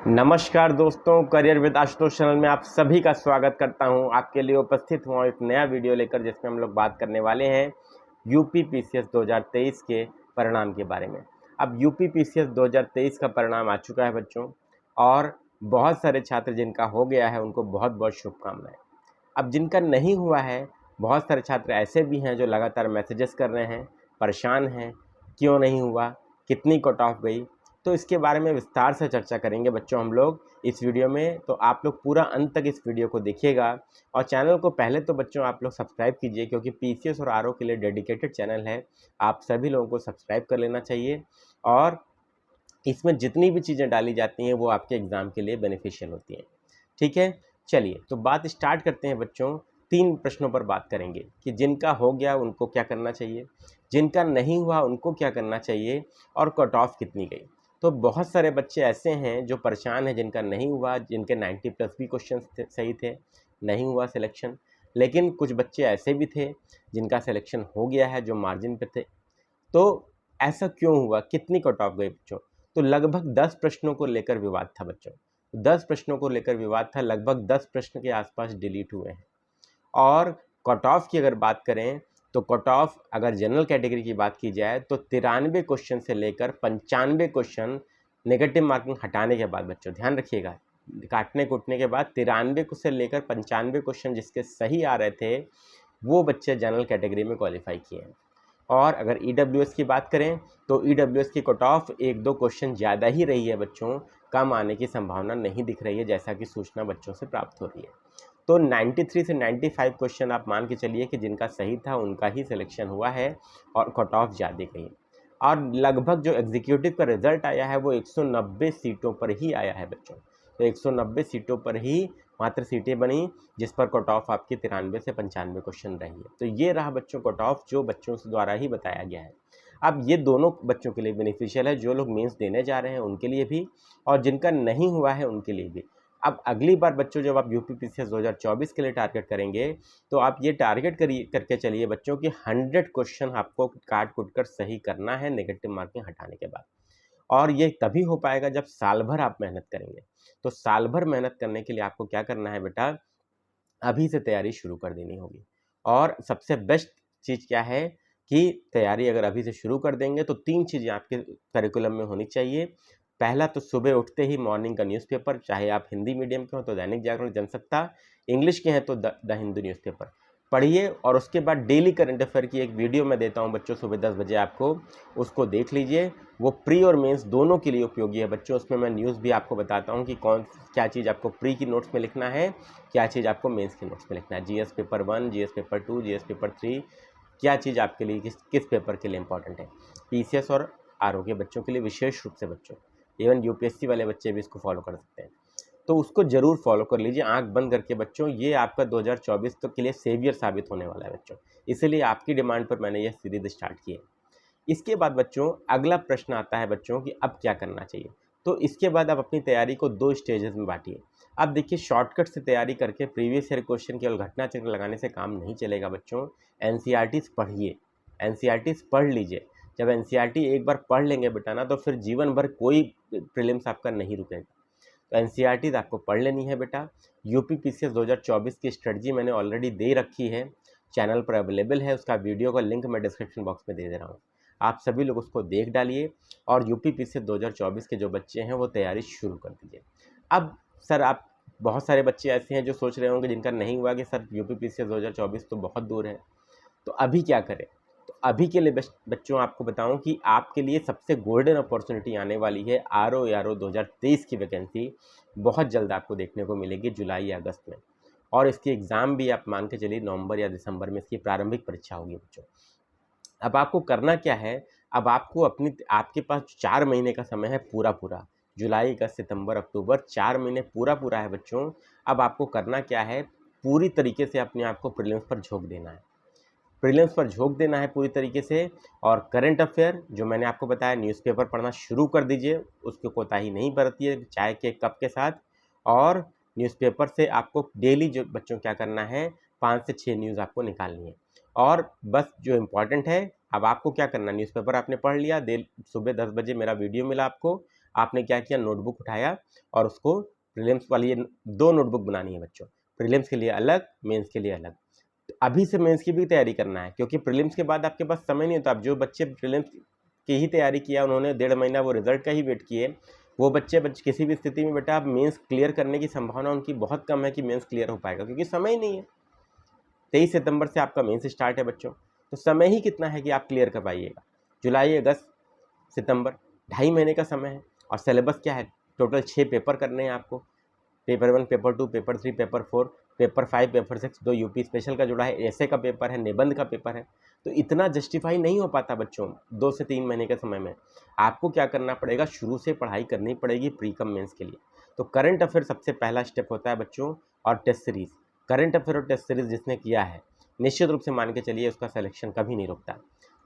नमस्कार दोस्तों, career with Ashutosh channel में आप सभी का स्वागत करता हूं। आपके लिए उपस्थित हुआ एक नया वीडियो लेकर जिसमें हम लोग बात करने वाले हैं यूपी पीसीएस 2023 के परिणाम के बारे में। अब यूपी पीसीएस 2023 का परिणाम आ चुका है बच्चों, और बहुत सारे छात्र जिनका हो गया है उनको बहुत बहुत शुभकामनाएं। अब जिनका नहीं हुआ है, बहुत सारे छात्र ऐसे भी हैं जो लगातार मैसेजेस कर रहे हैं, परेशान हैं, क्यों नहीं हुआ, कितनी कट ऑफ गई। तो इसके बारे में विस्तार से चर्चा करेंगे बच्चों हम लोग इस वीडियो में। तो आप लोग पूरा अंत तक इस वीडियो को देखिएगा, और चैनल को पहले तो बच्चों आप लोग सब्सक्राइब कीजिए, क्योंकि पीसीएस और आरओ के लिए डेडिकेटेड चैनल है। आप सभी लोगों को सब्सक्राइब कर लेना चाहिए, और इसमें जितनी भी चीज़ें डाली जाती हैं वो आपके एग्ज़ाम के लिए बेनिफिशियल होती हैं। ठीक है, चलिए तो बात स्टार्ट करते हैं बच्चों। 3 प्रश्नों पर बात करेंगे कि जिनका हो गया उनको क्या करना चाहिए, जिनका नहीं हुआ उनको क्या करना चाहिए, और कट ऑफ कितनी गई। तो बहुत सारे बच्चे ऐसे हैं जो परेशान हैं, जिनका नहीं हुआ, जिनके 90 प्लस भी क्वेश्चन सही थे, नहीं हुआ सिलेक्शन। लेकिन कुछ बच्चे ऐसे भी थे जिनका सिलेक्शन हो गया है, जो मार्जिन पे थे। तो ऐसा क्यों हुआ, कितनी कट ऑफ गई बच्चों? तो लगभग 10 प्रश्नों को लेकर विवाद था बच्चों। 10 प्रश्नों को लेकर विवाद था, लगभग 10 प्रश्न के आसपास डिलीट हुए हैं। और कट ऑफ की अगर बात करें तो कट ऑफ अगर जनरल कैटेगरी की बात की जाए तो 93 क्वेश्चन से लेकर 95 क्वेश्चन नेगेटिव मार्किंग हटाने के बाद, बच्चों ध्यान रखिएगा, काटने कूटने के बाद 93 से लेकर 95 क्वेश्चन जिसके सही आ रहे थे वो बच्चे जनरल कैटेगरी में क्वालिफाई किए हैं। और अगर ईडब्ल्यूएस की बात करें तो ईडब्ल्यूएस की कट ऑफ 1-2 क्वेश्चन ज़्यादा ही रही है बच्चों, कम आने की संभावना नहीं दिख रही है, जैसा कि सूचना बच्चों से प्राप्त हो रही है। तो 93 से 95 क्वेश्चन आप मान के चलिए कि जिनका सही था उनका ही सिलेक्शन हुआ है, और कट ऑफ ज़्यादा गई। और लगभग जो एग्जीक्यूटिव का रिजल्ट आया है वो 190 सीटों पर ही आया है बच्चों। तो 190 सीटों पर ही मात्र सीटें बनी, जिस पर कट ऑफ आपकी 93 से 95 क्वेश्चन रही है। तो ये रहा बच्चों कट ऑफ, जो बच्चों से द्वारा ही बताया गया है। अब ये दोनों बच्चों के लिए बेनिफिशियल है, जो लोग मेंस देने जा रहे हैं उनके लिए भी, और जिनका नहीं हुआ है उनके लिए भी। अब अगली बार बच्चों जब आप यूपी पीसीएस 2024 के लिए टारगेट करेंगे तो आप ये टारगेट करके चलिए बच्चों कि 100 क्वेश्चन आपको काट कूट कर सही करना है नेगेटिव मार्किंग हटाने के बाद। और ये तभी हो पाएगा जब साल भर आप मेहनत करेंगे। तो साल भर मेहनत करने के लिए आपको क्या करना है बेटा, अभी से तैयारी शुरू कर देनी होगी। और सबसे बेस्ट चीज़ क्या है कि तैयारी अगर अभी से शुरू कर देंगे तो 3 चीज़ें आपके करिकुलम में होनी चाहिए। पहला तो सुबह उठते ही मॉर्निंग का न्यूज़पेपर, चाहे आप हिंदी मीडियम के हो तो दैनिक जागरण, जनसत्ता, इंग्लिश के हैं तो द हिंदू न्यूज़पेपर पढ़िए। और उसके बाद डेली करंट अफेयर की एक वीडियो मैं देता हूं बच्चों सुबह 10 बजे, आपको उसको देख लीजिए। वो प्री और मेंस दोनों के लिए उपयोगी है बच्चों। उसमें मैं न्यूज़ भी आपको बताता हूं कि क्या चीज़ आपको प्री की नोट्स में लिखना है, क्या चीज़ आपको मेंस के नोट्स में लिखना है। GS paper 1, GS paper 2, GS paper 3, क्या चीज़ आपके लिए किस पेपर के लिए इंपॉर्टेंट है। पीसीएस और आरओ के बच्चों के लिए विशेष रूप से बच्चों, इवन यूपीएससी वाले बच्चे भी इसको फॉलो कर सकते हैं। तो उसको जरूर फॉलो कर लीजिए आंख बंद करके बच्चों। ये आपका 2024 तक के लिए सेवियर साबित होने वाला है बच्चों, इसीलिए आपकी डिमांड पर मैंने यह सीरीज स्टार्ट की है। इसके बाद बच्चों अगला प्रश्न आता है बच्चों कि अब क्या करना चाहिए। तो इसके बाद आप अपनी तैयारी को 2 स्टेजेस में बांटिए। अब देखिए, शॉर्टकट से तैयारी करके प्रीवियस ईयर क्वेश्चन केवल घटना चक्र लगाने से काम नहीं चलेगा बच्चों। एनसीईआरटीज़ पढ़िए, एनसीईआरटीज़ पढ़ लीजिए। जब एनसीईआरटी एक बार पढ़ लेंगे बेटा ना, तो फिर जीवन भर कोई प्रीलिम्स आपका नहीं रुकेगा। तो एनसीईआरटीज़ आपको पढ़ लेनी है बेटा। यूपी पीसीएस 2024 की स्ट्रेटजी मैंने ऑलरेडी दे रखी है, चैनल पर अवेलेबल है। उसका वीडियो का लिंक मैं डिस्क्रिप्शन बॉक्स में दे दे रहा हूँ, आप सभी लोग उसको देख डालिए। और यूपी पीसीएस 2024 के जो बच्चे हैं वो तैयारी शुरू कर दीजिए। अब सर, आप बहुत सारे बच्चे ऐसे हैं जो सोच रहे होंगे जिनका नहीं हुआ कि सर यूपी पीसीएस 2024 तो बहुत दूर है, तो अभी क्या करें। तो अभी के लिए बच्चों आपको बताऊं कि आपके लिए सबसे गोल्डन अपॉर्चुनिटी आने वाली है। आरओ 2023 की वैकेंसी बहुत जल्द आपको देखने को मिलेगी, जुलाई या अगस्त में। और इसकी एग्ज़ाम भी आप मान के चलिए नवंबर या दिसंबर में इसकी प्रारंभिक परीक्षा होगी बच्चों। अब आपको करना क्या है, अब आपको आपके पास 4 महीने का समय है पूरा, जुलाई अगस्त सितंबर अक्टूबर 4 महीने पूरा है बच्चों। अब आपको करना क्या है, पूरी तरीके से अपने आप को प्रीलिम्स पर झोंक देना है। प्रीलिम्स पर झोंक देना है पूरी तरीके से। और करंट अफेयर जो मैंने आपको बताया, न्यूज़पेपर पढ़ना शुरू कर दीजिए, उसकी कोताही नहीं बरतिए चाय के कप के साथ। और न्यूज़पेपर से आपको डेली जो बच्चों क्या करना है, 5 से 6 न्यूज़ आपको निकालनी है। और बस जो इम्पॉर्टेंट है, अब आपको क्या करना है, न्यूज़पेपर आपने पढ़ लिया, सुबह 10 बजे मेरा वीडियो मिला आपको, आपने क्या किया, नोटबुक उठाया और उसको प्रीलिम्स वाली ये 2 नोटबुक बनानी है बच्चों, प्रीलिम्स के लिए अलग, मेंस के लिए अलग। तो अभी से मेंस की भी तैयारी करना है, क्योंकि प्रीलिम्स के बाद आपके पास समय नहीं होता। अब जो बच्चे प्रीलिम्स की ही तैयारी किया, उन्होंने 1.5 महीना वो रिजल्ट का ही वेट किए, वो बच्चे किसी भी स्थिति में बेटा आप मेंस क्लियर करने की संभावना उनकी बहुत कम है कि मेंस क्लियर हो पाएगा, क्योंकि समय ही नहीं है। 23 सितंबर से आपका मेंस स्टार्ट है बच्चों, तो समय ही कितना है कि आप क्लियर कर पाइएगा। जुलाई, अगस्त, सितंबर, 2.5 महीने का समय है। और सिलेबस क्या है, टोटल 6 पेपर करने हैं आपको, paper 1, paper 2, paper 3, paper 4, paper 5, paper 6, 2 UP special का जुड़ा है, ऐसे का पेपर है, निबंध का पेपर है। तो इतना जस्टिफाई नहीं हो पाता बच्चों 2 से 3 महीने के समय में। आपको क्या करना पड़ेगा, शुरू से पढ़ाई करनी पड़ेगी प्री कम मेंस के लिए। तो करंट अफेयर सबसे पहला स्टेप होता है बच्चों, और टेस्ट सीरीज़। करंट अफेयर और टेस्ट सीरीज़ जिसने किया है, निश्चित रूप से मान के चलिए उसका सिलेक्शन कभी नहीं रुकता।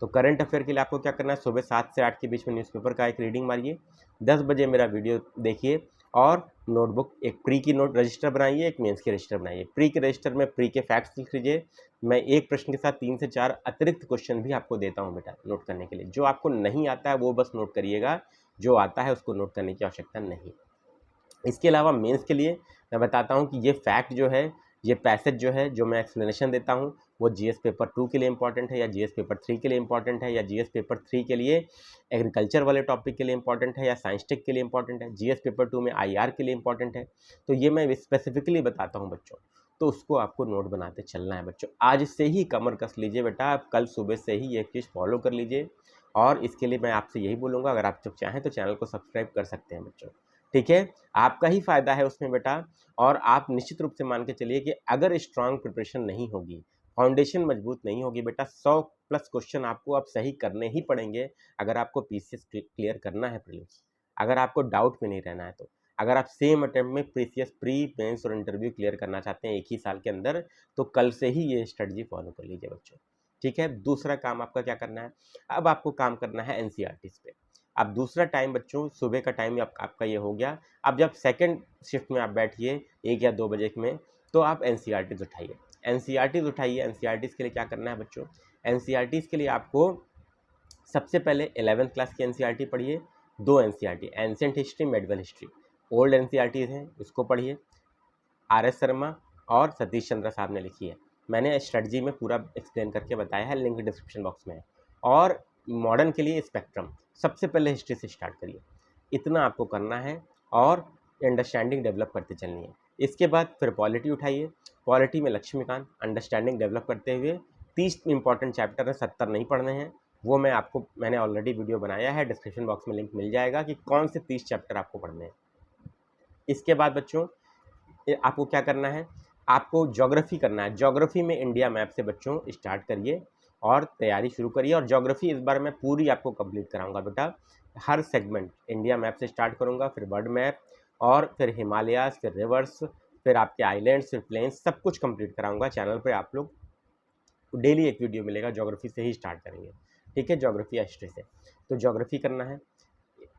तो करंट अफेयर के लिए आपको क्या करना है, सुबह 7 से 8 के बीच में न्यूज़पेपर का एक रीडिंग मारिए, 10 बजे मेरा वीडियो देखिए, और नोटबुक, एक प्री की नोट रजिस्टर बनाइए, एक मेंस की रजिस्टर बनाइए। प्री के रजिस्टर में प्री के फैक्ट्स लिख लीजिए। मैं एक प्रश्न के साथ 3 से 4 अतिरिक्त क्वेश्चन भी आपको देता हूँ बेटा नोट करने के लिए। जो आपको नहीं आता है वो बस नोट करिएगा, जो आता है उसको नोट करने की आवश्यकता नहीं। इसके अलावा मेंस के लिए मैं बताता हूँ कि ये फैक्ट जो है, ये पैसेज जो है, जो मैं एक्सप्लेनेशन देता हूँ, वो जीएस पेपर 2 के लिए इंपॉर्टेंट है, या जीएस पेपर 3 के लिए इंपॉर्टेंट है, या जीएस पेपर 3 के लिए एग्रीकल्चर वाले टॉपिक के लिए इंपॉर्टेंट है, या साइंस टेक के लिए इंपॉर्टेंट है, जीएस पेपर 2 में आईआर के लिए इंपॉर्टेंट है। तो ये मैं स्पेसिफिकली बताता हूँ बच्चों, तो उसको आपको नोट बनाते चलना है बच्चों। आज से ही कमर कस लीजिए बेटा, आप कल सुबह से ही ये चीज़ फॉलो कर लीजिए। और इसके लिए मैं आपसे यही बोलूँगा, अगर आप चाहें तो चैनल को सब्सक्राइब कर सकते हैं बच्चों, ठीक है। आपका ही फ़ायदा है उसमें बेटा। और आप निश्चित रूप से मान के चलिए कि अगर स्ट्रांग प्रिपरेशन नहीं होगी, फाउंडेशन मजबूत नहीं होगी बेटा, 100 प्लस क्वेश्चन आपको अब सही करने ही पड़ेंगे अगर आपको पीसीएस क्लियर करना है प्रीलिम्स, अगर आपको डाउट में नहीं रहना है तो। अगर आप सेम अटेम्प्ट में पीसीएस प्री, मेंस और इंटरव्यू क्लियर करना चाहते हैं एक ही साल के अंदर, तो कल से ही ये स्ट्रेटजी फॉलो कर लीजिए बच्चों, ठीक है। दूसरा काम आपका क्या करना है, अब आपको काम करना है एनसीईआरटीज़ पे। अब दूसरा टाइम बच्चों, सुबह का टाइम आपका ये हो गया। अब जब सेकंड शिफ्ट में आप बैठिए 1 या 2 बजे में, तो आप एनसीईआरटीज़ उठाइए, एनसीईआरटीज़ उठाइए। एनसीईआरटीज़ के लिए क्या करना है बच्चों, एनसीईआरटीज़ के लिए आपको सबसे पहले 11th क्लास की एनसीईआरटी पढ़िए, 2 NCERT, ancient history, medieval history, old NCERTs हैं, उसको पढ़िए। आर.एस. शर्मा और सतीश चंद्र साहब ने लिखी है, मैंने स्ट्रेटजी में पूरा एक्सप्लेन करके बताया है, लिंक डिस्क्रिप्शन बॉक्स में है। और मॉडर्न के लिए स्पेक्ट्रम, सबसे पहले हिस्ट्री से स्टार्ट करिए, इतना आपको करना है और अंडरस्टैंडिंग डेवलप करते चलनी है। इसके बाद फिर पॉलिटी उठाइए, पॉलिटी में लक्ष्मीकांत, अंडरस्टैंडिंग डेवलप करते हुए 30 इंपॉर्टेंट चैप्टर हैं, 70 नहीं पढ़ने हैं, वो मैंने ऑलरेडी वीडियो बनाया है, डिस्क्रिप्शन बॉक्स में लिंक मिल जाएगा कि कौन से 30 चैप्टर आपको पढ़ने हैं। इसके बाद बच्चों आपको क्या करना है, आपको ज्योग्राफी करना है। ज्योग्राफी में इंडिया मैप से बच्चों स्टार्ट करिए और तैयारी शुरू करिए। और ज्योग्राफी इस बार मैं पूरी आपको कंप्लीट कराऊंगा बेटा, हर सेगमेंट इंडिया मैप से स्टार्ट करूंगा, फिर वर्ल्ड मैप, और फिर हिमालयाज, फिर रिवर्स, फिर आपके आइलैंड्स, फिर प्लेन्स, सब कुछ कंप्लीट कराऊंगा। चैनल पे आप लोग डेली एक वीडियो मिलेगा, ज्योग्राफी से ही स्टार्ट करेंगे, ठीक है, ज्योग्राफी हिस्ट्री से। तो ज्योग्राफी करना है,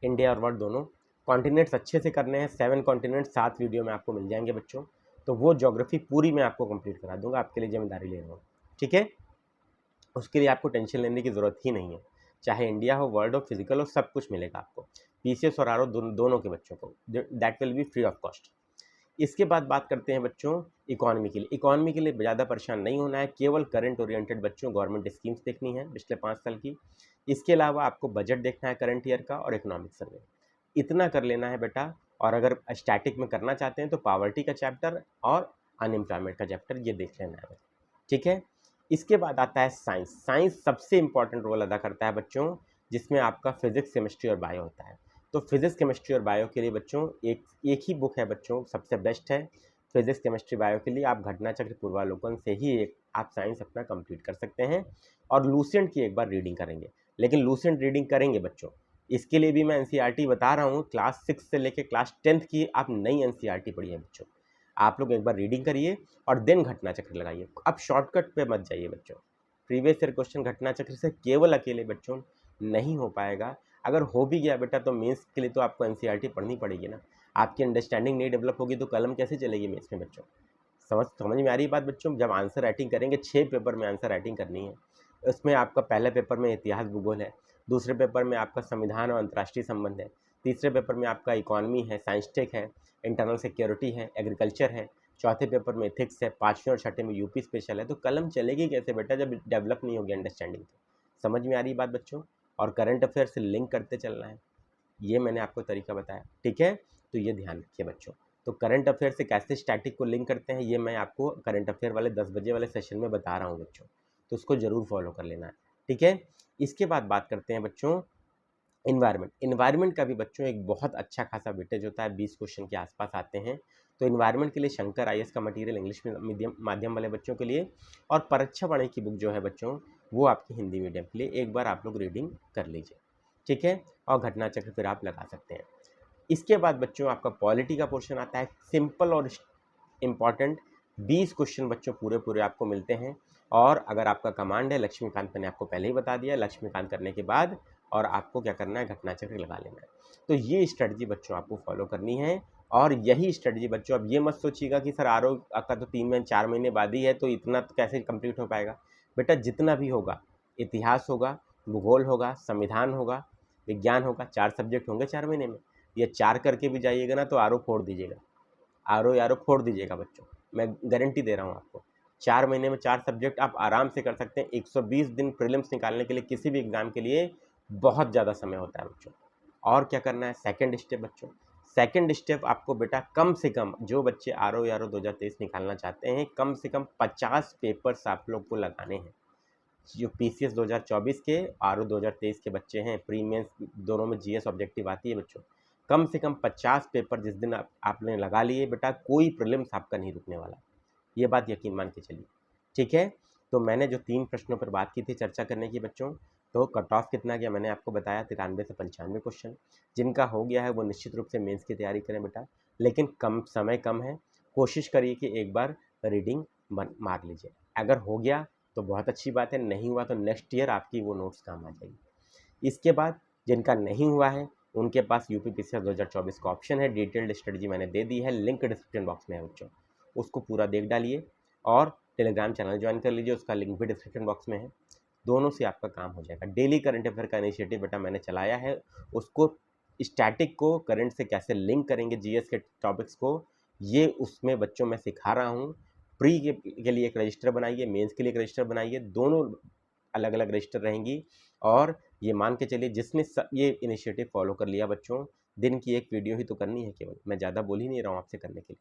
इंडिया और वर्ल्ड दोनों। कॉन्टिनेंट्स अच्छे से करने हैं, 7 कॉन्टिनेंट्स 7 वीडियो में आपको मिल जाएंगे बच्चों। तो वो ज्योग्राफी पूरी मैं आपको कंप्लीट करा दूंगा, आपके लिए जिम्मेदारी ले रहा हूँ, ठीक है। उसके लिए आपको टेंशन लेने की ज़रूरत ही नहीं है, चाहे इंडिया हो, वर्ल्ड हो, फिजिकल हो, सब कुछ मिलेगा आपको, पीसीएस और आरओ दोनों के बच्चों को, that will be free of cost. इसके बाद बात करते हैं बच्चों इकॉनमी के लिए। इकॉनमी के लिए ज़्यादा परेशान नहीं होना है, केवल करंट ओरिएंटेड बच्चों गवर्नमेंट स्कीम्स देखनी है पिछले 5 साल की। इसके अलावा आपको बजट देखना है करंट ईयर का, और इकोनॉमिक सर्वे, इतना कर लेना है बेटा। और अगर स्टैटिक में करना चाहते हैं तो पावर्टी का चैप्टर और अनएम्प्लॉयमेंट का चैप्टर ये देख लेना है, ठीक है। इसके बाद आता है साइंस। साइंस सबसे इंपॉर्टेंट रोल अदा करता है बच्चों, जिसमें आपका फिजिक्स, केमिस्ट्री और बायो होता है। तो फिजिक्स, केमिस्ट्री और बायो के लिए बच्चों एक ही बुक है बच्चों, सबसे बेस्ट है फिजिक्स, केमिस्ट्री, बायो के लिए। आप घटना चक्र, पूर्वालोकन से ही आप साइंस अपना कंप्लीट कर सकते हैं। और लूसेंट की एक बार रीडिंग करेंगे, लेकिन लूसेंट रीडिंग करेंगे बच्चों, इसके लिए भी मैं एनसीईआरटी बता रहा हूँ, क्लास 6 से लेकर क्लास 10th की आप नई एनसीईआरटी पढ़िए बच्चों। आप लोग एक बार रीडिंग करिए और देन घटना चक्र लगाइए। अब शॉर्टकट पे मत जाइए बच्चों, प्रीवियस ईयर क्वेश्चन घटना चक्र से केवल अकेले बच्चों नहीं हो पाएगा। अगर हो भी गया बेटा तो मेंस के लिए तो आपको एनसीईआरटी पढ़नी पड़ेगी ना, आपकी अंडरस्टैंडिंग नहीं डेवलप होगी तो कलम कैसे चलेगी मेंस में बच्चों। समझ में आ रही बात बच्चों। जब आंसर राइटिंग करेंगे, 6 पेपर में आंसर राइटिंग करनी है। उसमें आपका पहले पेपर में इतिहास भूगोल है, दूसरे पेपर में आपका संविधान और अंतर्राष्ट्रीय संबंध है, तीसरे पेपर में आपका इकोनॉमी है, साइंस टेक है, इंटरनल सिक्योरिटी है, एग्रीकल्चर है, चौथे पेपर में एथिक्स है, पाँचवें और छठे में यूपी स्पेशल है। तो कलम चलेगी कैसे बेटा जब डेवलप नहीं होगी अंडरस्टैंडिंग। तो समझ में आ रही बात बच्चों। और करंट अफेयर से लिंक करते चलना है, ये मैंने आपको तरीका बताया, ठीक है। तो ये ध्यान रखिए बच्चों। तो करंट अफेयर से कैसे स्टैटिक को लिंक करते हैं ये मैं आपको करंट अफेयर वाले 10 बजे वाले सेशन में बता रहा हूँ बच्चों, तो उसको ज़रूर फॉलो कर लेना है, ठीक है। इसके बाद बात करते हैं बच्चों इन्वायरमेंट। इन्वायरमेंट का भी बच्चों एक बहुत अच्छा खासा वेटेज होता है, 20 क्वेश्चन के आसपास आते हैं। तो इन्वायरमेंट के लिए शंकर आईएएस का मटेरियल इंग्लिश मीडियम माध्यम वाले बच्चों के लिए, और परीक्षा वाणी की बुक जो है बच्चों वो आपकी हिंदी मीडियम के लिए, एक बार आप लोग रीडिंग कर लीजिए, ठीक है। और घटना चक्र फिर आप लगा सकते हैं। इसके बाद बच्चों आपका पॉलिटी का पोर्शन आता है, सिंपल और इम्पॉर्टेंट 20 क्वेश्चन बच्चों पूरे पूरे आपको मिलते हैं। और अगर आपका कमांड है लक्ष्मीकांत, मैंने आपको पहले ही बता दिया, लक्ष्मीकांत करने के बाद और आपको क्या करना है, घटना चक्र लगा लेना है। तो ये स्ट्रेटजी बच्चों आपको फॉलो करनी है। और यही स्ट्रेटजी बच्चों, अब ये मत सोचिएगा कि सर आरओ का तो 3 महीने बाद ही है तो इतना तो कैसे कंप्लीट हो पाएगा। बेटा जितना भी होगा, इतिहास होगा, भूगोल होगा, संविधान होगा, विज्ञान होगा, 4 सब्जेक्ट होंगे 4 महीने में। ये 4 करके भी जाइएगा ना तो आरओ फोड़ दीजिएगा, आरओ फोड़ दीजिएगा बच्चों, मैं गारंटी दे रहा हूँ आपको। 4 महीने में 4 सब्जेक्ट आप आराम से कर सकते हैं। 120 दिन प्रीलिम्स निकालने के लिए किसी भी एग्जाम के लिए बहुत ज़्यादा समय होता है बच्चों। और क्या करना है, सेकंड स्टेप बच्चों, सेकंड स्टेप आपको बेटा कम से कम, जो बच्चे आरओ 2023 निकालना चाहते हैं, कम से कम 50 पेपर्स आप लोग को लगाने हैं। जो पीसीएस 2024 के, आरओ 2023 के बच्चे हैं, प्री मेंस दोनों में जीएस ऑब्जेक्टिव आती है बच्चों, कम से कम 50 पेपर जिस दिन आपने लगा लिए बेटा, कोई प्रीलिम्स आपका नहीं रुकने वाला, ये बात यकीन मान के चलिए, ठीक है। तो मैंने जो 3 प्रश्नों पर बात की थी चर्चा करने की बच्चों, तो कट ऑफ कितना गया मैंने आपको बताया, 93 से 95 क्वेश्चन। जिनका हो गया है वो निश्चित रूप से मेंस की तैयारी करें बेटा, लेकिन कम समय कम है, कोशिश करिए कि एक बार रीडिंग मार लीजिए। अगर हो गया तो बहुत अच्छी बात है, नहीं हुआ तो नेक्स्ट ईयर आपकी वो नोट्स काम आ जाएगी। इसके बाद जिनका नहीं हुआ है उनके पास यूपी पीसीएस 2024 का ऑप्शन है, डिटेल्ड स्ट्रेटजी मैंने दे दी है, लिंक डिस्क्रिप्शन बॉक्स में है बच्चों, उसको पूरा देख डालिए। और टेलीग्राम चैनल ज्वाइन कर लीजिए, उसका लिंक भी डिस्क्रिप्शन बॉक्स में है। दोनों से आपका काम हो जाएगा। डेली करंट अफेयर का इनिशिएटिव बेटा मैंने चलाया है, उसको स्टैटिक को करंट से कैसे लिंक करेंगे, जीएस के टॉपिक्स को, ये उसमें बच्चों में सिखा रहा हूँ। प्री के लिए एक रजिस्टर बनाइए, मेंस के लिए एक रजिस्टर बनाइए, दोनों अलग अलग रजिस्टर रहेंगी। और ये मान के चलिए जिसने ये इनिशिएटिव फॉलो कर लिया बच्चों, दिन की एक वीडियो ही तो करनी है केवल, मैं ज़्यादा बोल ही नहीं रहा हूँ आपसे करने के लिए,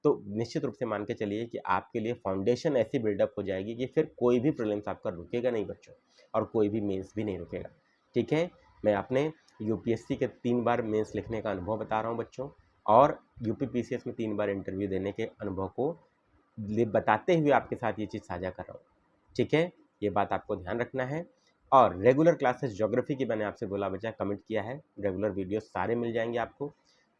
तो निश्चित रूप से मान के चलिए कि आपके लिए फाउंडेशन ऐसी बिल्डअप हो जाएगी कि फिर कोई भी प्रीलिम्स आपका रुकेगा नहीं बच्चों, और कोई भी मेंस भी नहीं रुकेगा, ठीक है। मैं अपने यूपीएससी के 3 बार मेंस लिखने का अनुभव बता रहा हूँ बच्चों, और यूपी पीसीएस में 3 बार इंटरव्यू देने के अनुभव को बताते हुए आपके साथ ये चीज़ साझा कर रहा हूँ, ठीक है। ये बात आपको ध्यान रखना है। और रेगुलर क्लासेस ज्योग्राफी की मैंने आपसे बोला बच्चा, कमिट किया है, रेगुलर वीडियोस सारे मिल जाएंगे आपको।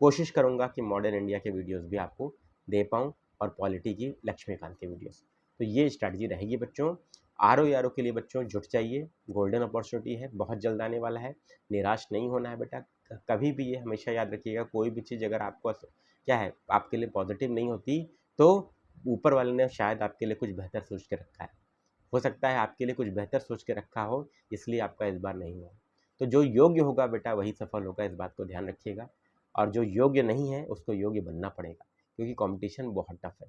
कोशिश करूंगा कि मॉडर्न इंडिया के वीडियोस भी आपको दे पाऊँ, और पॉलिटी की लक्ष्मीकांत के वीडियोस। तो ये स्ट्रैटेजी रहेगी बच्चों। आरओ के लिए बच्चों जुट जाइए, गोल्डन अपॉर्चुनिटी है, बहुत जल्द आने वाला है, निराश नहीं होना है बेटा कभी भी। ये हमेशा याद रखिएगा, कोई भी चीज़ अगर आपको क्या है आपके लिए पॉजिटिव नहीं होती, तो ऊपर वाले ने शायद आपके लिए कुछ बेहतर सोच के रखा है। हो सकता है आपके लिए कुछ बेहतर सोच के रखा हो, इसलिए आपका इस बार नहीं हुआ। तो जो योग्य होगा बेटा वही सफल होगा, इस बात को ध्यान रखिएगा। और जो योग्य नहीं है उसको योग्य बनना पड़ेगा, क्योंकि कंपटीशन बहुत टफ है,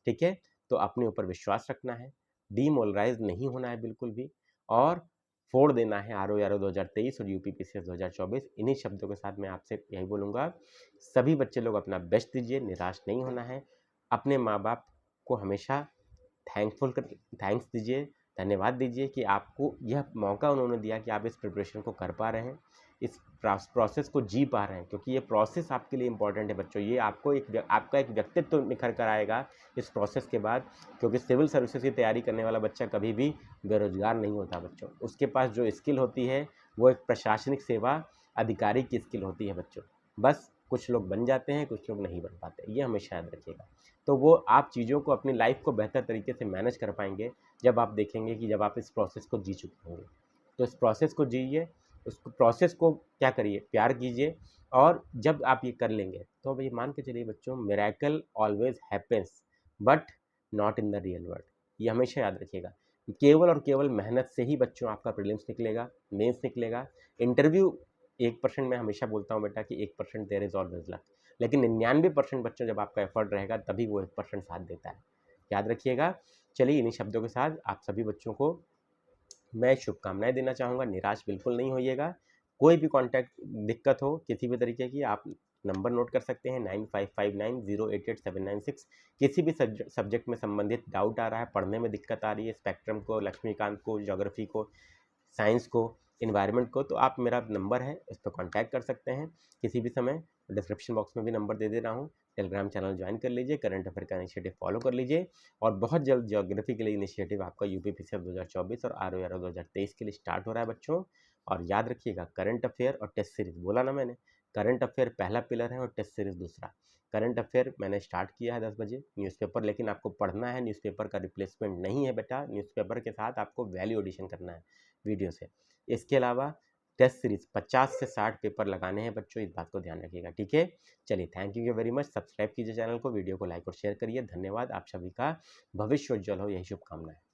ठीक है। तो अपने ऊपर विश्वास रखना है, डीमोरलाइज नहीं होना है बिल्कुल भी, और फोड़ देना है आरओ 2023 और यूपी पीसीएस 2024। इन्हीं शब्दों के साथ मैं आपसे यही बोलूँगा, सभी बच्चे लोग अपना बेस्ट दीजिए, निराश नहीं होना है। अपने माँ बाप को हमेशा थैंक्स दीजिए, धन्यवाद दीजिए कि आपको यह मौका उन्होंने दिया कि आप इस प्रिपरेशन को कर पा रहे हैं, इस प्रोसेस को जी पा रहे हैं, क्योंकि ये प्रोसेस आपके लिए इम्पॉर्टेंट है बच्चों। ये आपका एक व्यक्तित्व तो निखर कर आएगा इस प्रोसेस के बाद, क्योंकि सिविल सर्विसेज की तैयारी करने वाला बच्चा कभी भी बेरोजगार नहीं होता बच्चों। उसके पास जो स्किल होती है वो एक प्रशासनिक सेवा अधिकारी की स्किल होती है बच्चों। बस कुछ लोग बन जाते हैं, कुछ लोग नहीं बन पाते, ये हमेशा याद रखिएगा। तो वो आप चीज़ों को, अपनी लाइफ को बेहतर तरीके से मैनेज कर पाएंगे जब आप देखेंगे कि जब आप इस प्रोसेस को जी चुके होंगे। तो इस प्रोसेस को जीजिए, उस प्रोसेस को क्या करिए, प्यार कीजिए। और जब आप ये कर लेंगे तो अब ये मान के चलिए बच्चों, miracle always happens but not in the real world, ये हमेशा याद रखिएगा। केवल और केवल मेहनत से ही बच्चों आपका प्रीलिम्स निकलेगा, मेंस निकलेगा। इंटरव्यू 1% मैं हमेशा बोलता हूँ बेटा कि 1% देयर इज़ ऑलवेज लक, लेकिन 99% बच्चों जब आपका एफर्ट रहेगा तभी वो 1% साथ देता है, याद रखिएगा। चलिए इन्हीं शब्दों के साथ आप सभी बच्चों को मैं शुभकामनाएं देना चाहूँगा। निराश बिल्कुल नहीं होइएगा। कोई भी कॉन्टैक्ट दिक्कत हो किसी भी तरीके की, आप नंबर नोट कर सकते हैं 9559088796। किसी भी सब्जेक्ट में संबंधित डाउट आ रहा है, पढ़ने में दिक्कत आ रही है, स्पेक्ट्रम को, लक्ष्मीकांत को, ज्योग्राफी को, साइंस को, इन्वायरमेंट को, तो आप मेरा नंबर है इस पर कॉन्टैक्ट कर सकते हैं किसी भी समय। डिस्क्रिप्शन बॉक्स में भी नंबर दे दे रहा हूँ। टेलीग्राम चैनल ज्वाइन कर लीजिए, करंट अफेयर का इनिशिएटिव फॉलो कर लीजिए, और बहुत जल्द ज्योग्राफी के लिए इनिशिएटिव आपका यूपीपीसीएस 2024 और आरओआर 2023 के लिए स्टार्ट हो रहा है बच्चों। और याद रखिएगा, करंट अफेयर और टेस्ट सीरीज, बोला ना मैंने, करंट अफेयर पहला पिलर है और टेस्ट सीरीज दूसरा। करंट अफेयर मैंने स्टार्ट किया है 10 बजे, न्यूज़पेपर लेकिन आपको पढ़ना है, न्यूज़पेपर का रिप्लेसमेंट नहीं है बेटा, न्यूज़पेपर के साथ आपको वैल्यू एडिशन करना है वीडियो से। इसके अलावा टेस्ट सीरीज 50 से 60 पेपर लगाने हैं बच्चों, इस बात को ध्यान रखिएगा, ठीक है। चलिए, thank you very much. Subscribe कीजिए चैनल को, वीडियो को लाइक और शेयर करिए। धन्यवाद। आप सभी का भविष्य उज्जवल हो, यही शुभकामनाएं।